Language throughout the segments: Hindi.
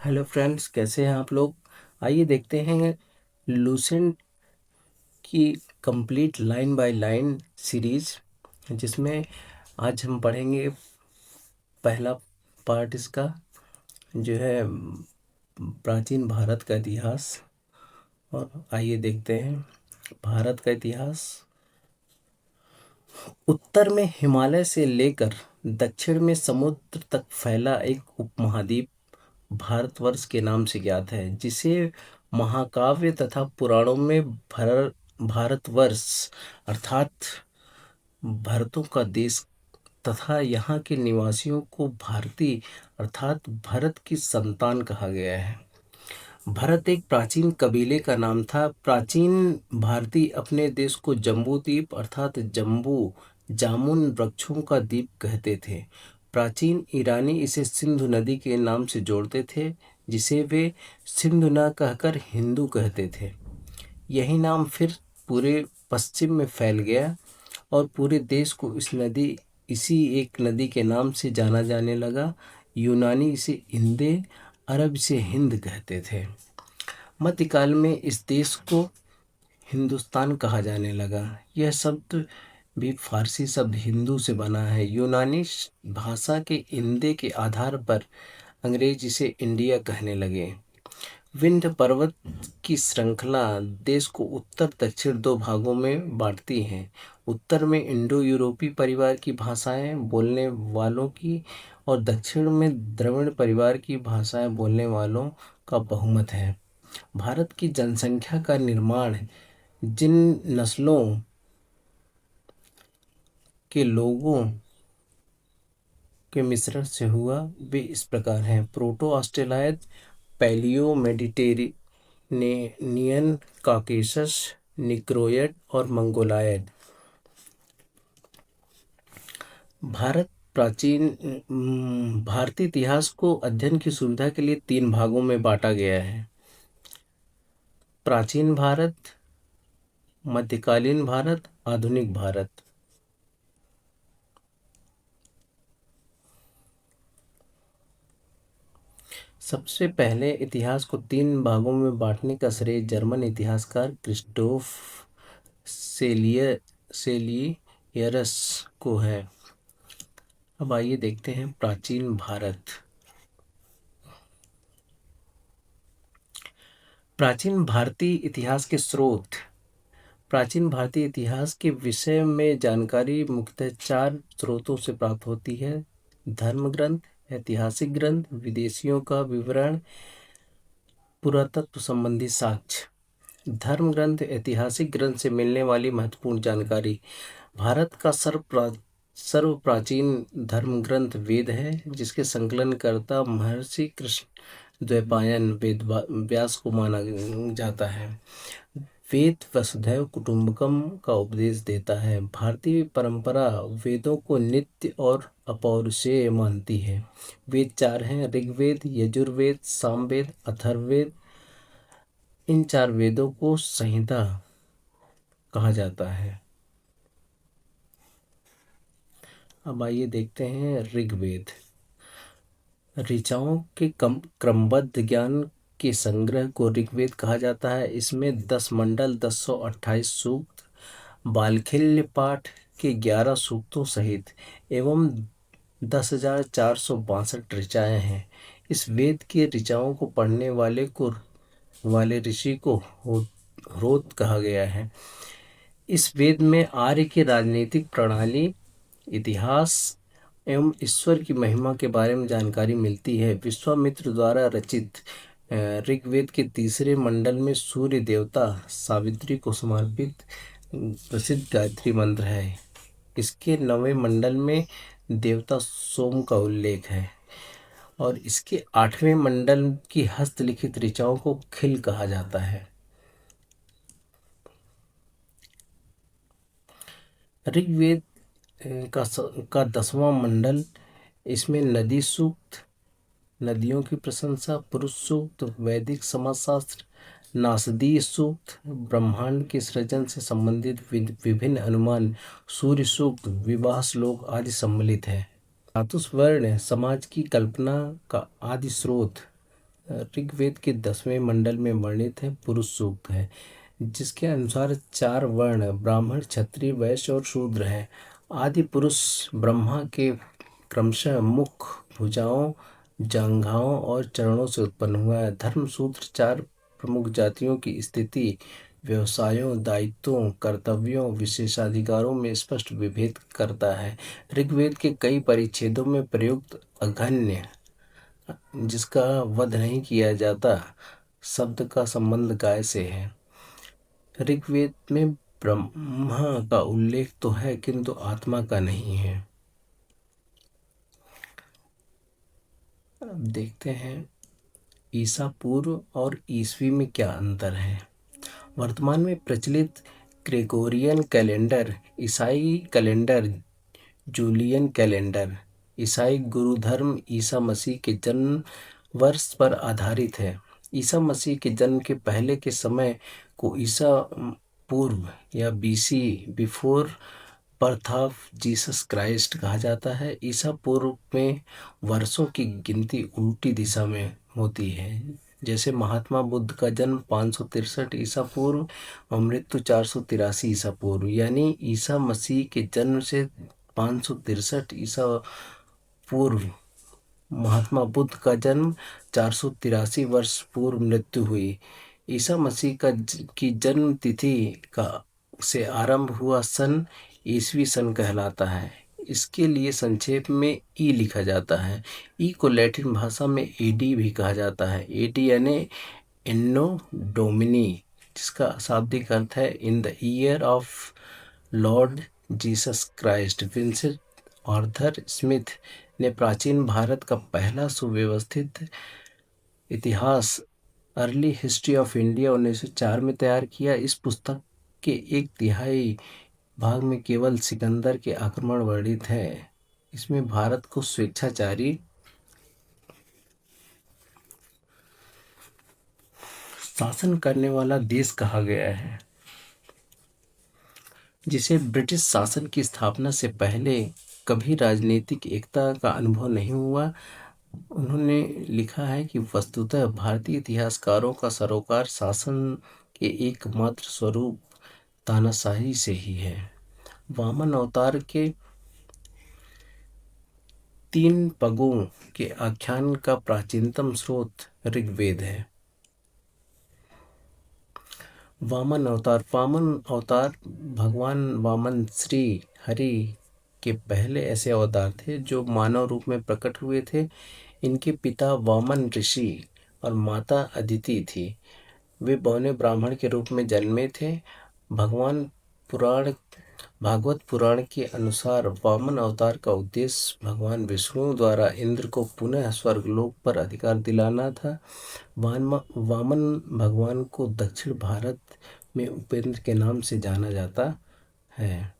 हेलो फ्रेंड्स, कैसे हैं आप लोग। आइए देखते हैं लूसेंट की complete line by line series, जिसमें आज हम पढ़ेंगे पहला पार्ट इसका, जो है प्राचीन भारत का इतिहास। और आइए देखते हैं भारत का इतिहास। उत्तर में हिमालय से लेकर दक्षिण में समुद्र तक फैला एक उपमहाद्वीप भारतवर्ष के नाम से ज्ञात है, जिसे महाकाव्य तथा पुराणों में भारतवर्ष अर्थात भरतों का देश तथा यहाँ के निवासियों को भारतीय अर्थात भरत की संतान कहा गया है। भरत एक प्राचीन कबीले का नाम था। प्राचीन भारतीय अपने देश को जम्बू द्वीप अर्थात जम्बू जामुन वृक्षों का द्वीप कहते थे। प्राचीन ईरानी इसे सिंधु नदी के नाम से जोड़ते थे, जिसे वे सिंधु न कहकर हिंदू कहते थे। यही नाम फिर पूरे पश्चिम में फैल गया और पूरे देश को इसी एक नदी के नाम से जाना जाने लगा। यूनानी इसे इंदे, अरब इसे हिंद कहते थे। मध्यकाल में इस देश को हिंदुस्तान कहा जाने लगा। यह शब्द भी फारसी शब्द हिंदू से बना है। यूनानी भाषा के इंदे के आधार पर अंग्रेज इसे इंडिया कहने लगे। विंध्य पर्वत की श्रृंखला देश को उत्तर दक्षिण दो भागों में बांटती है। उत्तर में इंडो यूरोपीय परिवार की भाषाएं बोलने वालों की और दक्षिण में द्रविड़ परिवार की भाषाएं बोलने वालों का बहुमत है। भारत की जनसंख्या का निर्माण जिन नस्लों के लोगों के मिश्रण से हुआ वे इस प्रकार हैं: प्रोटो ऑस्ट्रेलायड, पैलियो मेडिटेरेनियन, काकेशस, निग्रोयड और मंगोलायड। भारतीय इतिहास को अध्ययन की सुविधा के लिए 3 भागों में बांटा गया है: प्राचीन भारत, मध्यकालीन भारत, आधुनिक भारत। सबसे पहले इतिहास को 3 भागों में बांटने का श्रेय जर्मन इतिहासकार क्रिस्टोफ सेलियरस को है। अब आइए देखते हैं प्राचीन भारत। प्राचीन भारतीय इतिहास के स्रोत। प्राचीन भारतीय इतिहास के विषय में जानकारी मुख्यतः 4 स्रोतों से प्राप्त होती है: धर्म ग्रंथ, ऐतिहासिक ग्रंथ, विदेशियों का विवरण, पुरातत्व संबंधी साक्ष्य। धर्म ग्रंथ ऐतिहासिक ग्रंथ से मिलने वाली महत्वपूर्ण जानकारी। भारत का सर्व प्राचीन धर्म ग्रंथ वेद है, जिसके संकलनकर्ता महर्षि कृष्ण द्वैपायन वेद व्यास को माना जाता है। वेद वसुधैव कुटुंबकम का उपदेश देता है। भारतीय परंपरा वेदों को नित्य और अपौरुषेय मानती है। वेद 4 हैं: ऋग्वेद, यजुर्वेद, सामवेद, अथर्ववेद। इन 4 वेदों को संहिता कहा जाता है। अब आइए देखते हैं ऋग्वेद। ऋचाओं के क्रमबद्ध ज्ञान के संग्रह को ऋग्वेद कहा जाता है। इसमें 10 मंडल, 1028 सूक्त, बालखिल्य पाठ के 11 सूक्तों सहित एवं 10,462 ऋचाएँ हैं। इस वेद के ऋचाओं को पढ़ने वाले ऋषि को होत कहा गया है। इस वेद में आर्य की राजनीतिक प्रणाली, इतिहास एवं ईश्वर की महिमा के बारे में जानकारी मिलती है। विश्वामित्र द्वारा रचित ऋग्वेद के 3 मंडल में सूर्य देवता सावित्री को समर्पित प्रसिद्ध गायत्री मंत्र है। इसके 9वें मंडल में देवता सोम का उल्लेख है और इसके 8वें मंडल की हस्तलिखित ऋचाओं को खिल कहा जाता है। ऋग्वेद का 10वां मंडल, इसमें नदी सूक्त, नदियों की प्रशंसा, पुरुष सूक्त, वैदिक समाजशास्त्र, नासदीय सूक्त, ब्रह्मांड के सृजन से संबंधित विभिन्न अनुमान, सूर्य सूक्त, विवाह श्लोक आदि सम्मिलित है। चातुर्वर्ण समाज की कल्पना का आदि स्रोत ऋग्वेद के 10वें मंडल में वर्णित है पुरुष सूक्त है, जिसके अनुसार 4 वर्ण ब्राह्मण, क्षत्रिय, वैश्य और शूद्र हैं। आदि पुरुष ब्रह्मा के क्रमशः मुख, भुजाओं, जांघाओं और चरणों से उत्पन्न हुआ है। धर्म सूत्र 4 प्रमुख जातियों की स्थिति, व्यवसायों, दायित्वों, कर्तव्यों, विशेषाधिकारों में स्पष्ट विभेद करता है। ऋग्वेद के कई परिच्छेदों में प्रयुक्त अघन्य, जिसका वध नहीं किया जाता, शब्द का संबंध गाय से है। ऋग्वेद में ब्रह्मा का उल्लेख तो है किंतु आत्मा का नहीं है। अब देखते हैं ईसा पूर्व और ईसवी में क्या अंतर है। वर्तमान में प्रचलित ग्रेगोरियन कैलेंडर, ईसाई कैलेंडर, जूलियन कैलेंडर, ईसाई गुरु धर्म ईसा मसीह के जन्म वर्ष पर आधारित है। ईसा मसीह के जन्म के पहले के समय को ईसा पूर्व या BC, before birth of Jesus Christ कहा जाता है। ईसा पूर्व में वर्षों की गिनती उल्टी दिशा में होती है। जैसे महात्मा बुद्ध का जन्म 563 ईसा पूर्व और मृत्यु 483 ईसा पूर्व, यानी ईसा मसीह के जन्म से 563 ईसा पूर्व महात्मा बुद्ध का जन्म 483 वर्ष पूर्व मृत्यु हुई। ईसा मसीह की जन्म तिथि का से आरंभ हुआ सन ईसवी सन कहलाता है। इसके लिए संक्षेप में ई लिखा जाता है। ई को लैटिन भाषा में एडी भी कहा जाता है। एडी यानी एन्नो डोमिनी, जिसका शाब्दिक अर्थ है in the year of Lord Jesus Christ. Vincent Arthur Smith ने प्राचीन भारत का पहला सुव्यवस्थित इतिहास अर्ली हिस्ट्री ऑफ इंडिया 1904 में तैयार किया। इस पुस्तक के 1/3 भाग में केवल सिकंदर के आक्रमण वर्णित है। इसमें भारत को स्वेच्छाचारी शासन करने वाला देश कहा गया है, जिसे ब्रिटिश शासन की स्थापना से पहले कभी राजनीतिक एकता का अनुभव नहीं हुआ। उन्होंने लिखा है कि वस्तुतः भारतीय इतिहासकारों का सरोकार शासन के एकमात्र स्वरूप तानाशाही से ही है। वामन अवतार के 3 पगों के आख्यान का प्राचीनतम स्रोत ऋग्वेद है। वामन अवतार भगवान वामन श्री हरि के पहले ऐसे अवतार थे जो मानव रूप में प्रकट हुए थे। इनके पिता वामन ऋषि और माता अदिति थी। वे बौने ब्राह्मण के रूप में जन्मे थे। भागवत पुराण के अनुसार वामन अवतार का उद्देश्य भगवान विष्णु द्वारा इंद्र को पुनः स्वर्गलोक पर अधिकार दिलाना था। वामन भगवान को दक्षिण भारत में उपेंद्र के नाम से जाना जाता है।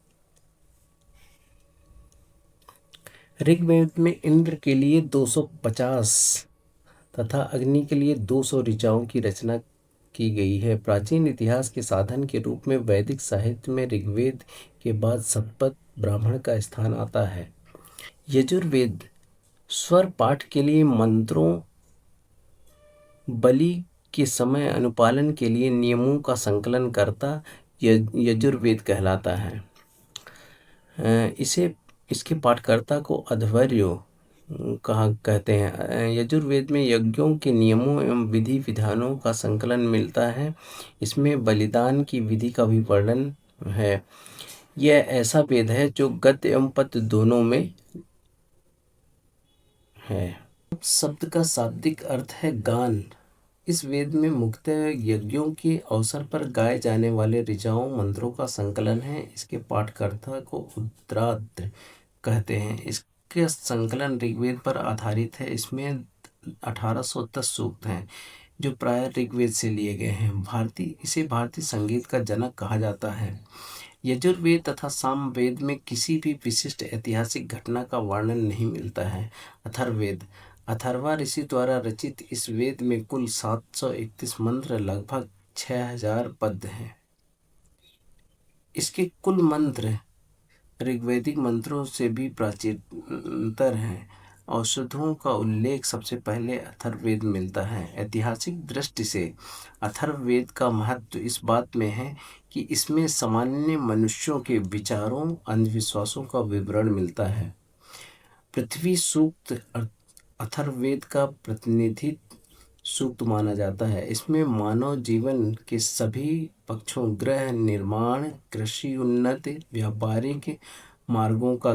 ऋग्वेद में इंद्र के लिए 250 तथा अग्नि के लिए 200 ऋचाओं की रचना की गई है। प्राचीन इतिहास के साधन के रूप में वैदिक साहित्य में ऋग्वेद के बाद शतपथ ब्राह्मण का स्थान आता है। यजुर्वेद स्वर पाठ के लिए मंत्रों, बलि के समय अनुपालन के लिए नियमों का संकलन करता यजुर्वेद कहलाता है। इसके पाठकर्ता को अध्वर्यो कहते हैं। यजुर्वेद में यज्ञों के नियमों एवं विधि विधानों का संकलन मिलता है। इसमें बलिदान की विधि का भी वर्णन है। यह ऐसा वेद है जो गद्य एवं पद्य दोनों में है। शब्द का शाब्दिक अर्थ है गान। इस वेद में मुख्यतः यज्ञों के अवसर पर गाए जाने वाले ऋचाओं मंत्रों का संकलन है। इसके पाठकर्ता को उद्राद्र कहते हैं। इसका संकलन ऋग्वेद पर आधारित है। इसमें 1810 सूक्त हैं जो प्राय ऋग्वेद से लिए गए हैं। इसे भारतीय संगीत का जनक कहा जाता है। यजुर्वेद तथा सामवेद में किसी भी विशिष्ट ऐतिहासिक घटना का वर्णन नहीं मिलता है। अथर्ववेद अथर्वा ऋषि द्वारा रचित इस वेद में कुल 731 मंत्र, लगभग 6000 पद्य हैं। इसके कुल मंत्र ऋग्वैदिक मंत्रों से भी प्राचीनतर हैं। औषधों का उल्लेख सबसे पहले अथर्ववेद में मिलता है। ऐतिहासिक दृष्टि से अथर्ववेद का महत्व इस बात में है कि इसमें सामान्य मनुष्यों के विचारों, अंधविश्वासों का विवरण मिलता है। पृथ्वी सूक्त अथर्ववेद का प्रतिनिधि सूक्त माना जाता है। इसमें मानव जीवन के सभी पक्षों, गृह निर्माण, कृषि उन्नति, व्यापारिक मार्गों का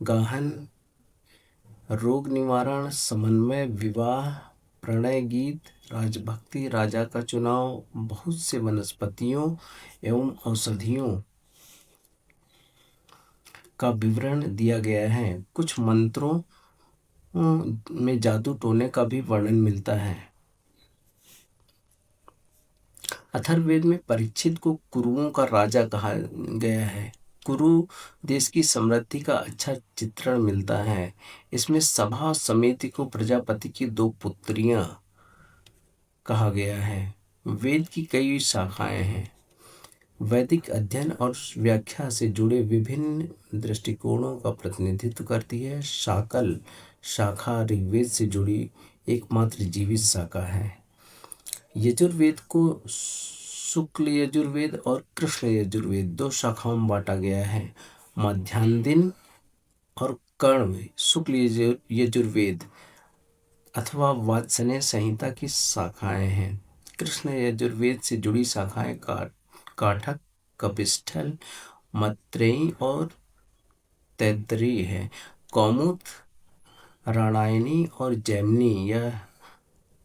गहन रोग निवारण, समन्वय, विवाह, प्रणय गीत, राजभक्ति, राजा का चुनाव, बहुत से वनस्पतियों एवं औषधियों का विवरण दिया गया है। कुछ मंत्रों में जादू टोने का भी वर्णन मिलता है। अथर्ववेद में परीक्षित को कुरुओं का राजा कहा गया है। कुरु देश की समृद्धि का अच्छा चित्रण मिलता है। इसमें सभा समिति को प्रजापति की 2 पुत्रियां कहा गया है। वेद की कई शाखाएं हैं। वैदिक अध्ययन और व्याख्या से जुड़े विभिन्न दृष्टिकोणों का प्रतिनिधित्व करती है। शाकल शाखा ऋग्वेद से जुड़ी एकमात्र जीवित शाखा है। यजुर्वेद को शुक्ल यजुर्वेद और कृष्ण यजुर्वेद 2 शाखाओं में बांटा गया है। मध्यान्ह और कर्ण शुक्ल यजुर्वेद अथवा वात्स्ययन संहिता की शाखाएं हैं। कृष्ण यजुर्वेद से जुड़ी शाखाएं काठक, कपिस्थल, मैत्रेयी और तैत्तिरीय है। कौमुद, रामायणी और जैमिनी यह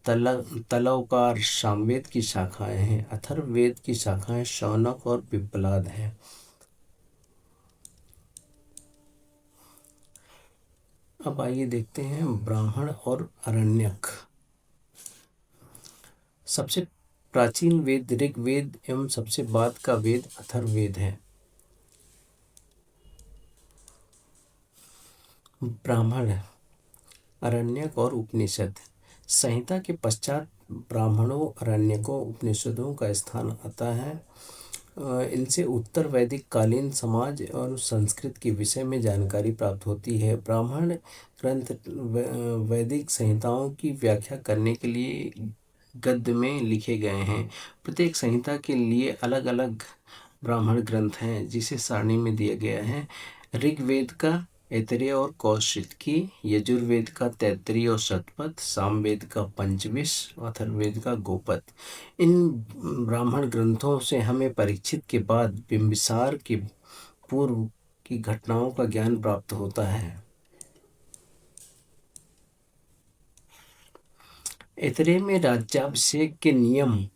तलवकार सामवेद की शाखाएं हैं। अथर्ववेद की शाखाएं शौनक और पिप्पलाद हैं। अब आइए देखते हैं ब्राह्मण और आरण्यक। सबसे प्राचीन वेद ऋग्वेद एवं सबसे बाद का वेद अथर्ववेद है। ब्राह्मण, आरण्यक और उपनिषद। संहिता के पश्चात ब्राह्मणों, आरण्यकों, उपनिषदों का स्थान आता है। इनसे उत्तर वैदिक कालीन समाज और संस्कृत के विषय में जानकारी प्राप्त होती है। ब्राह्मण ग्रंथ वैदिक संहिताओं की व्याख्या करने के लिए गद्य में लिखे गए हैं। प्रत्येक संहिता के लिए अलग अलग ब्राह्मण ग्रंथ हैं, जिसे सारणी में दिया गया है। ऋग्वेद का ऐतरेय और कौशिकी, यजुर्वेद का तैत्तिरीय और शतपथ, सामवेद का पंचविश, अथर्ववेद का गोपद। इन ब्राह्मण ग्रंथों से हमें परीक्षित के बाद बिंबिसार के पूर्व की घटनाओं का ज्ञान प्राप्त होता है। ऐतरेय में राज्याभिषेक के नियम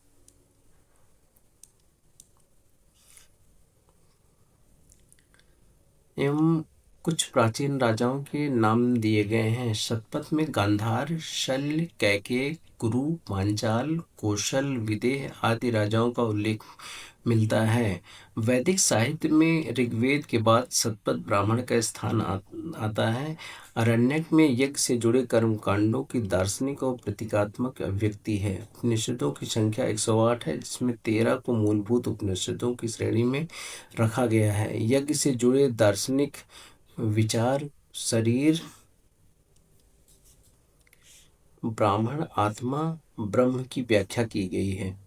एवं कुछ प्राचीन राजाओं के नाम दिए गए हैं। शतपथ में गांधार, शल्य, कैकेय, कुरु, पांचाल, कौशल, विदेह आदि राजाओं का उल्लेख मिलता है। वैदिक साहित्य में ऋग्वेद के बाद शतपथ ब्राह्मण का स्थान आता है। आरण्यक में यज्ञ से जुड़े कर्मकांडों की दार्शनिक और प्रतीकात्मक अभिव्यक्ति है। उपनिषदों की संख्या 108 है, जिसमें 13 को मूलभूत उपनिषदों की श्रेणी में रखा गया है। यज्ञ से जुड़े दार्शनिक विचार, शरीर, ब्राह्मण, आत्मा, ब्रह्म की व्याख्या की गई है।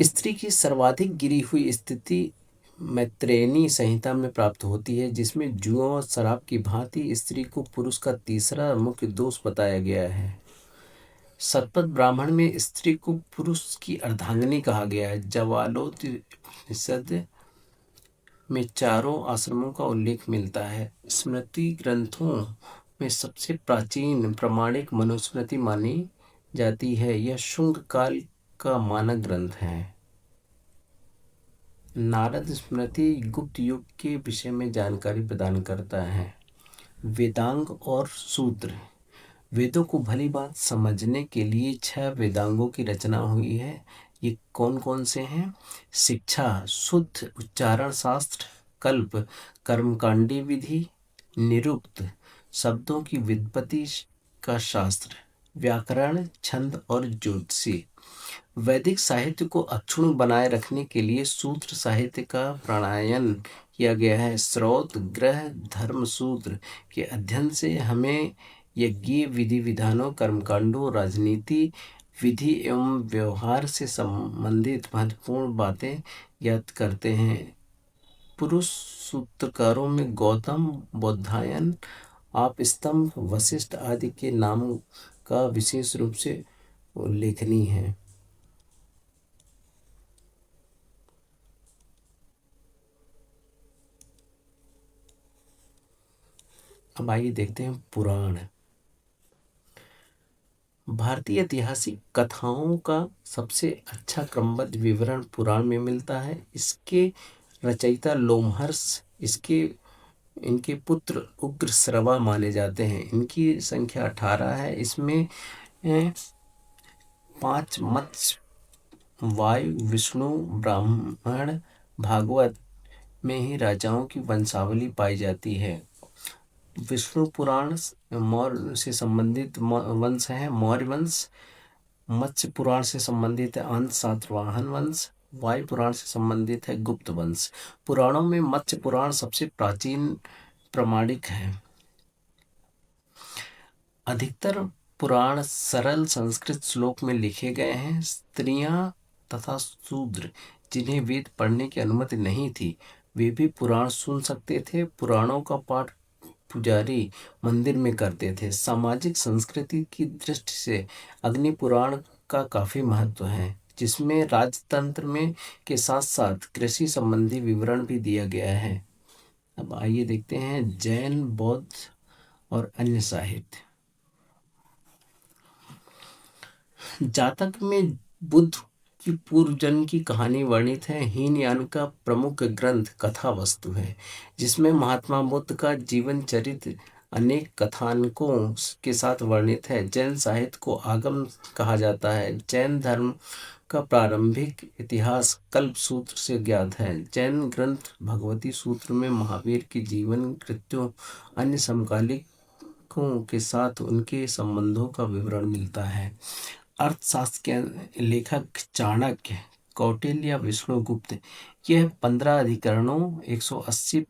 स्त्री की सर्वाधिक गिरी हुई स्थिति मैत्रेयी संहिता में प्राप्त होती है, जिसमें जुआ और शराब की भांति स्त्री को पुरुष का तीसरा मुख्य दोष बताया गया है। शतपथ ब्राह्मण में स्त्री को पुरुष की अर्धांगिनी कहा गया है। जवालोपनिषद में 4 आश्रमों का उल्लेख मिलता है। स्मृति ग्रंथों में सबसे प्राचीन प्रमाणिक मनुस्मृति मानी जाती है। यह शुंग काल का मानक ग्रंथ है। नारद स्मृति गुप्त युग के विषय में जानकारी प्रदान करता है। वेदांग और सूत्र। वेदों को भली बात समझने के लिए 6 वेदांगों की रचना हुई है। ये कौन कौन से हैं? शिक्षा, शुद्ध उच्चारण शास्त्र, कल्प, कर्मकांडी विधि, निरुक्त, शब्दों की व्युत्पत्ति का शास्त्र, व्याकरण, छंद और ज्योतिषी। वैदिक साहित्य को अक्षुण्ण बनाए रखने के लिए सूत्र साहित्य का प्रणयन किया गया है। स्रोत ग्रह धर्म सूत्र के अध्ययन से हमें यज्ञीय विधि विधानों, कर्मकांडों, राजनीति विधि एवं व्यवहार से संबंधित महत्वपूर्ण बातें ज्ञात करते हैं। पुरुष सूत्रकारों में गौतम, बोधायन, आपस्तंभ, वशिष्ठ आदि के नाम का विशेष रूप से उल्लेखनीय है। अब आइए देखते हैं पुराण। भारतीय ऐतिहासिक कथाओं का सबसे अच्छा क्रमबद्ध विवरण पुराण में मिलता है। इसके रचयिता लोमहर्ष इनके पुत्र उग्र श्रवा माने जाते हैं। इनकी संख्या 18 है। इसमें 5 मत्स्य, वायु, विष्णु, ब्राह्मण, भागवत में ही राजाओं की वंशावली पाई जाती है। विष्णु पुराण मौर्य से संबंधित वंश है मौर्य वंश। मत्स्य पुराण से संबंधित है अंश सातवाहन वंश। वायु पुराण से संबंधित है गुप्त वंश। पुराणों में मत्स्य पुराण सबसे प्राचीन प्रामाणिक है। अधिकतर पुराण सरल संस्कृत श्लोक में लिखे गए हैं। स्त्रियां तथा शूद्र जिन्हें वेद पढ़ने की अनुमति नहीं थी, वे भी पुराण सुन सकते थे। पुराणों का पाठ पुजारी मंदिर में करते थे। सामाजिक संस्कृति की दृष्टि से अग्नि पुराण का काफी महत्व है, जिसमें राजतंत्र में के साथ साथ कृषि संबंधी विवरण भी दिया गया है। अब आइए देखते हैं जैन, बौद्ध और अन्य साहित्य। जातक में बुद्ध की पूर्व जन्म की कहानी वर्णित है। हीनयान का प्रमुख ग्रंथ कथा वस्तु है, जिसमें महात्मा बुद्ध का जीवन चरित्र अनेक कथानकों के साथ वर्णित है। जैन साहित्य को आगम कहा जाता है। जैन धर्म का प्रारंभिक इतिहास कल्प सूत्र से ज्ञात है। जैन ग्रंथ भगवती सूत्र में महावीर की जीवन, कृत्यों, अन्य समकालिकों के साथ उनके संबंधों का विवरण मिलता है। अर्थशास्त्र के लेखक चाणक्य, कौटिल्य, विष्णुगुप्त, यह 15 अधिकरणों 180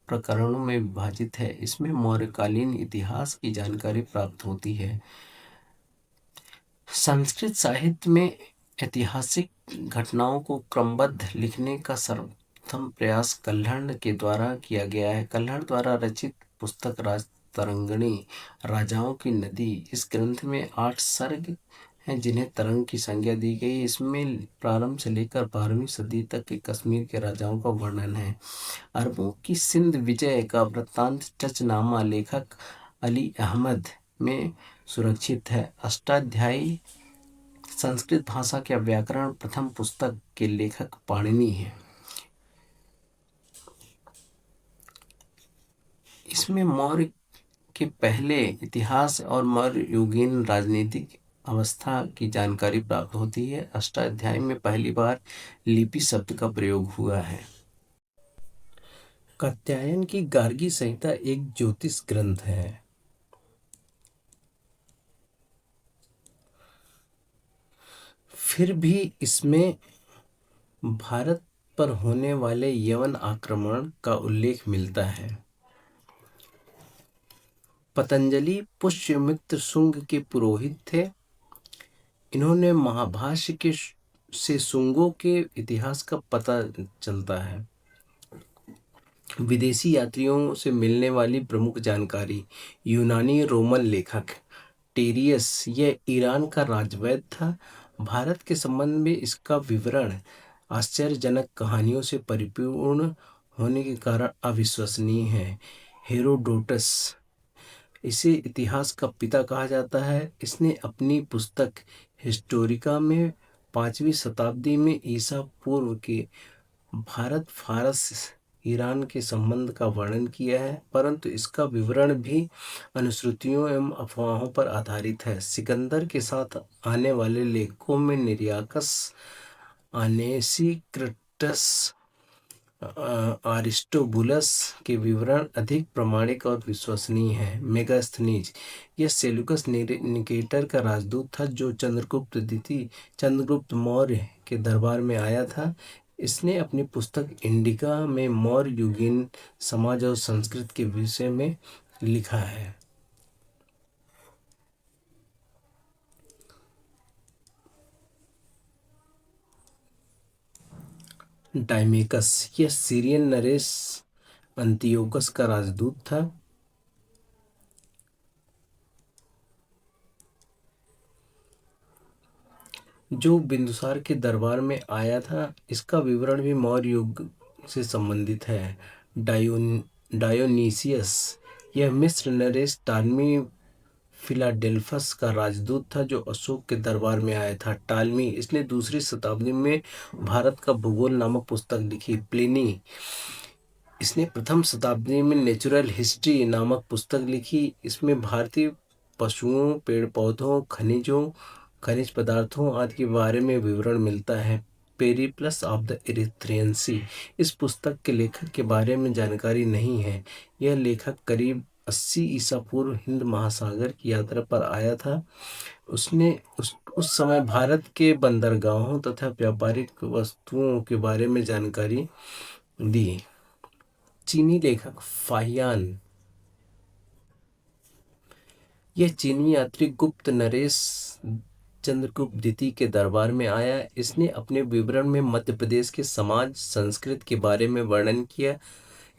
प्रकरणों में विभाजित है। इसमें मौर्यकालीन इतिहास की जानकारी प्राप्त होती है। संस्कृत साहित्य में ऐतिहासिक घटनाओं को क्रमबद्ध लिखने का सर्वप्रथम प्रयास कल्हड़ के द्वारा किया गया है। कल्हड़ द्वारा रचित पुस्तक राजतरंगिणी, राजाओं की नदी, इस ग्रंथ में 8 सर्ग हैं जिन्हें तरंग की संज्ञा दी गई। इसमें प्रारंभ से लेकर 12वीं सदी तक के कश्मीर के राजाओं का वर्णन है। अरबों की सिंध विजय का वृत्तांत चचनामा लेखक अली अहमद में सुरक्षित है। अष्टाध्यायी संस्कृत भाषा के व्याकरण प्रथम पुस्तक के लेखक पाणिनि हैं। इसमें मौर्य के पहले इतिहास और मौर्य युगीन राजनीतिक अवस्था की जानकारी प्राप्त होती है। अष्टाध्यायी में पहली बार लिपि शब्द का प्रयोग हुआ है। कात्यायन की गार्गी संहिता एक ज्योतिष ग्रंथ है। फिर भी इसमें भारत पर होने वाले यवन आक्रमण का उल्लेख मिलता है। पतंजलि पुष्यमित्र शुंग के पुरोहित थे। इन्होंने महाभाष्य के से शुंगों के इतिहास का पता चलता है। विदेशी यात्रियों से मिलने वाली प्रमुख जानकारी। यूनानी रोमन लेखक टेरियस, यह ईरान का राजवैद्य था। भारत के संबंध में इसका विवरण आश्चर्यजनक कहानियों से परिपूर्ण होने के कारण अविश्वसनीय है। हेरोडोटस, इसे इतिहास का पिता कहा जाता है। इसने अपनी पुस्तक हिस्टोरिका में 5वीं शताब्दी में ईसा पूर्व के भारत फारस ईरान के संबंध का वर्णन किया है, परंतु इसका विवरण भी अनुश्रुतियों एवं अफवाहों पर आधारित है। सिकंदर के साथ आने वाले लेखकों में निरियाकस, आनेसिक्रिटस, आरिस्टोबुलस के विवरण अधिक प्रामाणिक और विश्वसनीय हैं। मेगास्थनीज, यह सेल्यूकस निकेटर का राजदूत था जो चंद्रगुप्त मौर्य के दरबार में आया था। इसने अपनी पुस्तक इंडिका में मौर्य युगीन समाज और संस्कृति के विषय में लिखा है। डायमेकस, यह सीरियन नरेश अंतियोकस का राजदूत था। जो बिंदुसार के दरबार में आया था। इसका विवरण भी मौर्य युग से संबंधित है। डायोनीसियस, यह मिस्र नरेश टालमी फिलाडेल्फस का राजदूत था जो अशोक के दरबार में आया था। टालमी, इसने दूसरी शताब्दी में भारत का भूगोल नामक पुस्तक लिखी। प्लिनी, इसने प्रथम शताब्दी में नेचुरल हिस्ट्री नामक पुस्तक लिखी। इसमें भारतीय पशुओं, पेड़ पौधों, खनिज पदार्थों आदि के बारे में विवरण मिलता है। पेरिप्लस ऑफ द इरिथ्रियन सी, इस पुस्तक के लेखक के बारे में जानकारी नहीं है। यह लेखक करीब 80 ईसा पूर्व हिंद महासागर की यात्रा पर आया था। उसने उस समय भारत के बंदरगाहों तथा व्यापारिक वस्तुओं के बारे में जानकारी दी। चीनी लेखक फाहियान, यह चीनी यात्री गुप्त नरेश चंद्रगुप्त द्वितीय के दरबार में आया। इसने अपने विवरण में मध्य प्रदेश के समाज संस्कृति के बारे में वर्णन किया।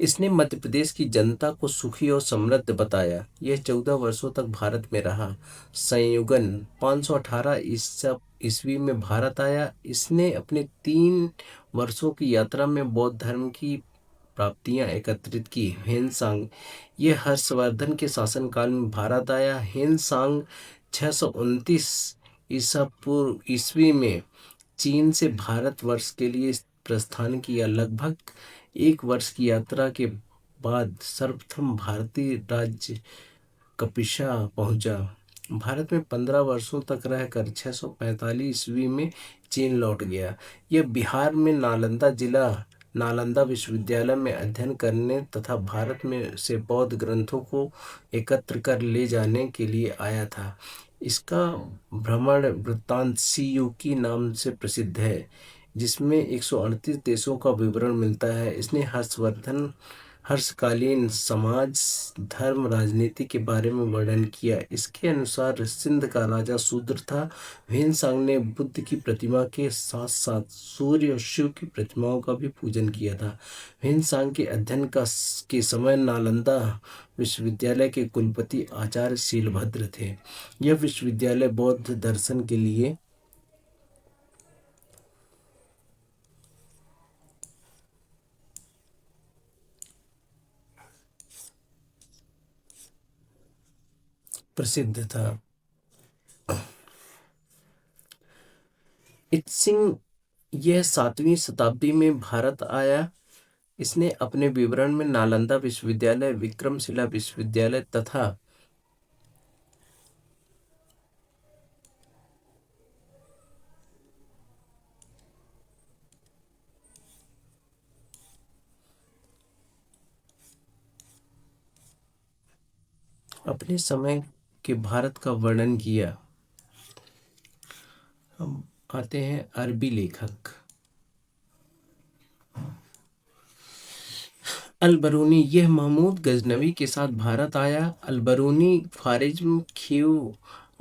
इसने मध्य प्रदेश की जनता को सुखी और समृद्ध बताया। यह 14 वर्षों तक भारत में रहा। संयुगन 518 ईस्वी में भारत आया। इसने अपने 3 वर्षों की यात्रा में बौद्ध धर्म की प्राप्तियां एकत्रित की। हेनसांग, यह हर्षवर्धन के शासनकाल में भारत आया। हेनसांग 629 ईसा पूर्व ईस्वी में चीन से भारतवर्ष के लिए प्रस्थान किया। लगभग 1 वर्ष की यात्रा के बाद सर्वप्रथम भारतीय राज्य कपिशा पहुंचा। भारत में 15 वर्षों तक रहकर 645 ईस्वी में चीन लौट गया। यह बिहार में नालंदा विश्वविद्यालय में अध्ययन करने तथा भारत में से बौद्ध ग्रंथों को एकत्र कर ले जाने के लिए आया था। इसका भ्रमण वृत्तांत सीयूकी नाम से प्रसिद्ध है, जिसमें 138 देशों का विवरण मिलता है। इसने हर्षकालीन समाज, धर्म, राजनीति के बारे में वर्णन किया। इसके अनुसार सिंध का राजा शूद्र था। ह्वेनसांग ने बुद्ध की प्रतिमा के साथ साथ सूर्य और शिव की प्रतिमाओं का भी पूजन किया था। ह्वेनसांग के अध्ययन के समय नालंदा विश्वविद्यालय के कुलपति आचार्य शीलभद्र थे। यह विश्वविद्यालय बौद्ध दर्शन के लिए प्रसिद्ध था। इत्सिंग, यह 7वीं शताब्दी में भारत आया। इसने अपने विवरण में नालंदा विश्वविद्यालय, विक्रमशिला विश्वविद्यालय तथा अपने समय के भारत का वर्णन किया। हम आते हैं अरबी लेखक अल-बरूनी, यह महमूद गजनवी के साथ भारत आया। अल-बरूनी ख्वारिज्म खीव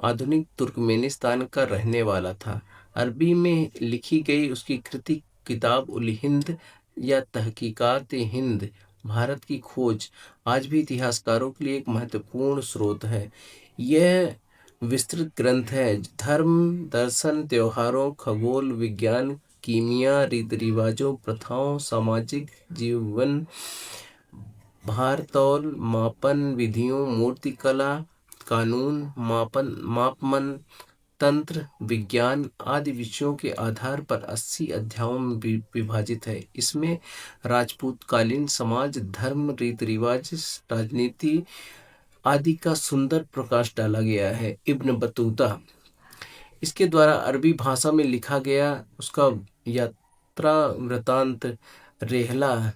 आधुनिक तुर्कमेनिस्तान का रहने वाला था। अरबी में लिखी गई उसकी कृति किताब उल हिंद या तहकीकात हिंद भारत की खोज आज भी इतिहासकारों के लिए एक महत्वपूर्ण स्रोत है। यह विस्तृत ग्रंथ है। धर्म, दर्शन, त्योहारों, खगोल विज्ञान, कीमिया, रीति रिवाजों, प्रथाओं, सामाजिक जीवन, भारतौल, मापन विधियों, मूर्तिकला, कानून, मापन तंत्र, विज्ञान आदि विषयों के आधार पर 80 अध्यायों में विभाजित है। इसमें राजपूतकालीन समाज, धर्म, रीति रिवाज, राजनीति आदि का सुंदर प्रकाश डाला गया है। इब्न बतूता, इसके द्वारा अरबी भाषा में लिखा गया उसका यात्रा वृतांत रेहला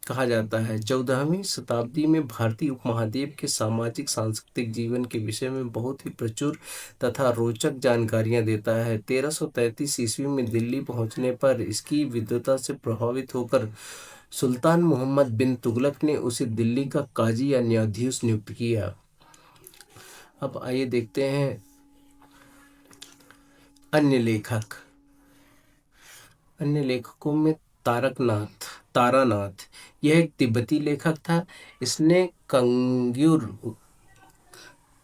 कहा जाता है। 14वीं शताब्दी में भारतीय उपमहाद्वीप के सामाजिक सांस्कृतिक जीवन के विषय में बहुत ही प्रचुर तथा रोचक जानकारियां देता है। 1333 ईस्वी में दिल्ली पहुंचने पर इसकी विद्वता से प्रभावित होकर सुल्तान मोहम्मद बिन तुगलक ने उसे दिल्ली का काजी या न्यायाधीश नियुक्त किया। अब आइए देखते हैं अन्य लेखक। अन्य लेखकों में तारानाथ, यह एक तिब्बती लेखक था। इसने कंग्यूर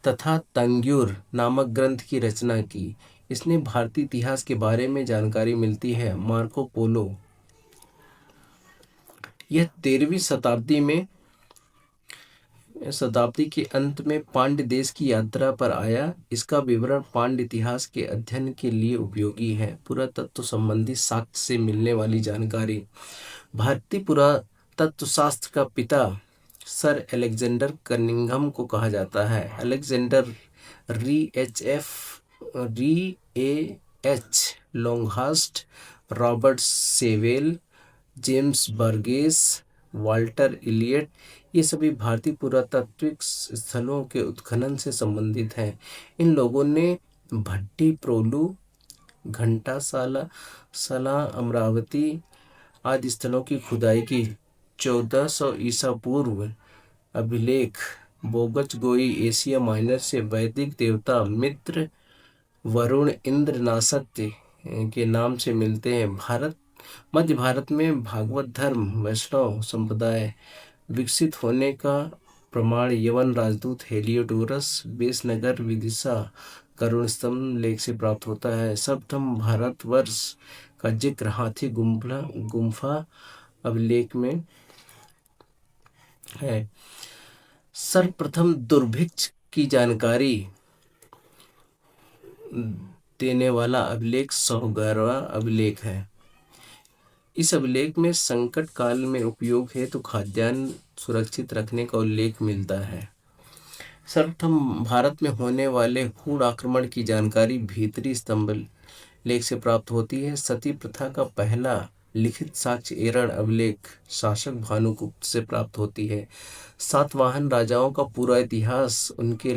तथा तंग्यूर नामक ग्रंथ की रचना की। इसने भारतीय इतिहास के बारे में जानकारी मिलती है। मार्को पोलो, यह 13वीं शताब्दी के अंत में पांड्य देश की यात्रा पर आया। इसका विवरण पांड्य इतिहास के अध्ययन के लिए उपयोगी है। पुरातत्व संबंधी साक्ष्य से मिलने वाली जानकारी। भारतीय पुरातत्व शास्त्र का पिता सर अलेक्जेंडर कनिंघम को कहा जाता है। Alexander Rea H Longhurst, Robert Sewell, James Burgess, Walter Elliot, ये सभी भारतीय पुरातात्विक स्थलों के उत्खनन से संबंधित हैं। इन लोगों ने भट्टी प्रोलू, घंटासाला, अमरावती आदि स्थलों की खुदाई की। 1400 ईसा पूर्व अभिलेख बोगचगोई एशिया माइनर से वैदिक देवता मित्र, वरुण, इंद्र, नासत्य के नाम से मिलते हैं। मध्य भारत में भागवत धर्म, वैष्णव संप्रदाय विकसित होने का प्रमाण यवन राजदूत हेलियोडोरस, बेसनगर, विदिशा, करुण स्तंभ लेख से प्राप्त होता है। सर्वप्रथम भारतवर्ष का जिक्र हाथी गुम्फा अभिलेख में है। सर्वप्रथम दुर्भिक्ष की जानकारी देने वाला अभिलेख 111वां अभिलेख है। इस अभिलेख में संकट काल में उपयोग हेतु खाद्यान्न सुरक्षित रखने का उल्लेख मिलता है। सर्वप्रथम भारत में होने वाले हूण आक्रमण की जानकारी भीतरी स्तंभ लेख से प्राप्त होती है। सती प्रथा का पहला लिखित साक्ष्य एरण अभिलेख शासक भानुगुप्त से प्राप्त होती है। सातवाहन राजाओं का पूरा इतिहास उनके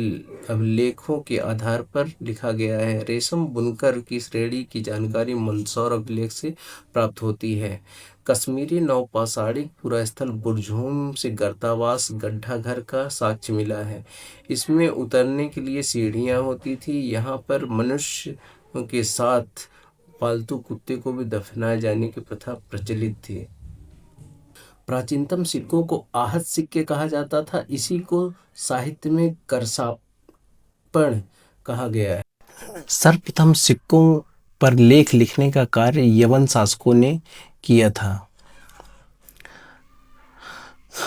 अभिलेखों के आधार पर लिखा गया है। रेशम बुनकर की श्रेणी की जानकारी मंदसौर अभिलेख से प्राप्त होती है। कश्मीरी नवपाषाणिक पुरास्थल बुरझूम से गर्तावास गड्ढा घर का साक्ष्य मिला है। इसमें उतरने के लिए सीढ़ियां होती थी। यहाँ पर मनुष्य के साथ पालतू कुत्ते को भी दफनाए जाने की प्रथा प्रचलित थी। प्राचीनतम सिक्कों को आहत सिक्के कहा जाता था। इसी को साहित्य में करसापण कहा गया है। सर्वप्रथम सिक्कों पर लेख लिखने का कार्य यवन शासकों ने किया था।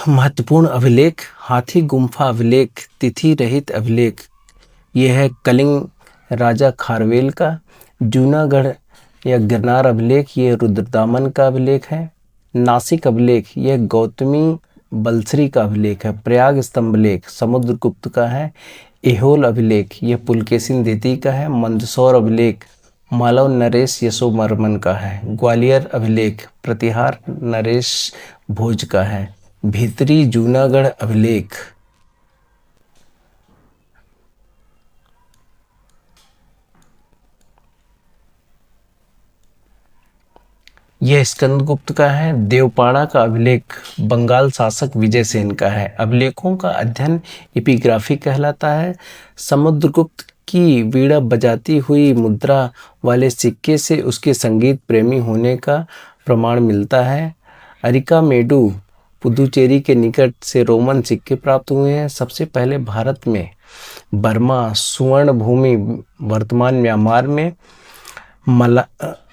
महत्वपूर्ण अभिलेख हाथी गुम्फा अभिलेख, तिथि रहित अभिलेख, यह है कलिंग राजा खारवेल का। जूनागढ़ या गिरनार अभिलेख, ये रुद्रदामन का अभिलेख है। नासिक अभिलेख, यह गौतमी बलसरी का अभिलेख है। प्रयाग स्तंभ लेख समुद्रगुप्त का है। एहोल अभिलेख, यह पुलकेशिन द्वितीय का है। मंदसौर अभिलेख मालव नरेश यशोवर्मन का है। ग्वालियर अभिलेख प्रतिहार नरेश भोज का है। भीतरी जूनागढ़ अभिलेख यह स्कंदगुप्त का है। देवपाड़ा का अभिलेख बंगाल शासक विजय सेन का है। अभिलेखों का अध्ययन एपिग्राफी कहलाता है। समुद्रगुप्त की वीणा बजाती हुई मुद्रा वाले सिक्के से उसके संगीत प्रेमी होने का प्रमाण मिलता है। अरिकामेडु पुदुचेरी के निकट से रोमन सिक्के प्राप्त हुए हैं। सबसे पहले भारत में बर्मा, सुवर्ण भूमि वर्तमान म्यांमार में,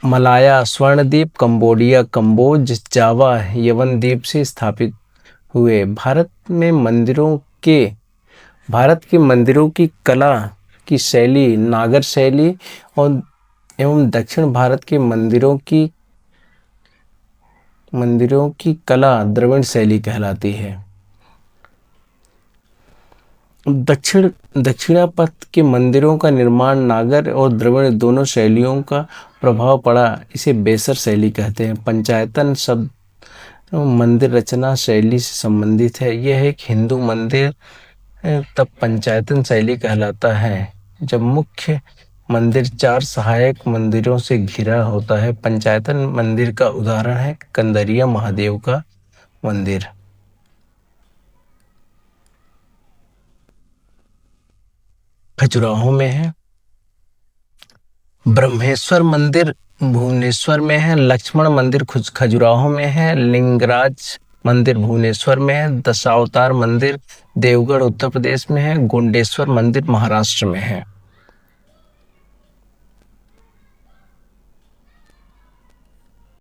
मलाया स्वर्णद्वीप, कंबोडिया, कंबोज, जावा यवन द्वीप से स्थापित हुए। भारत के मंदिरों की कला की शैली नागर शैली और एवं दक्षिण भारत के मंदिरों की कला द्रविड़ शैली कहलाती है। दक्षिणापथ के मंदिरों का निर्माण नागर और द्रविड़ दोनों शैलियों का प्रभाव पड़ा। इसे बेसर शैली कहते हैं। पंचायतन शब्द मंदिर रचना शैली से संबंधित है। यह एक हिंदू मंदिर तब पंचायतन शैली कहलाता है, जब मुख्य मंदिर 4 सहायक मंदिरों से घिरा होता है। पंचायतन मंदिर का उदाहरण है कंदरिया महादेव का मंदिर। खजुराहो में है। ब्रह्मेश्वर मंदिर भुवनेश्वर में है। लक्ष्मण मंदिर खजुराहो में है। लिंगराज मंदिर भुवनेश्वर में है। दशावतार मंदिर देवगढ़ उत्तर प्रदेश में है। गोंडेश्वर मंदिर महाराष्ट्र में है।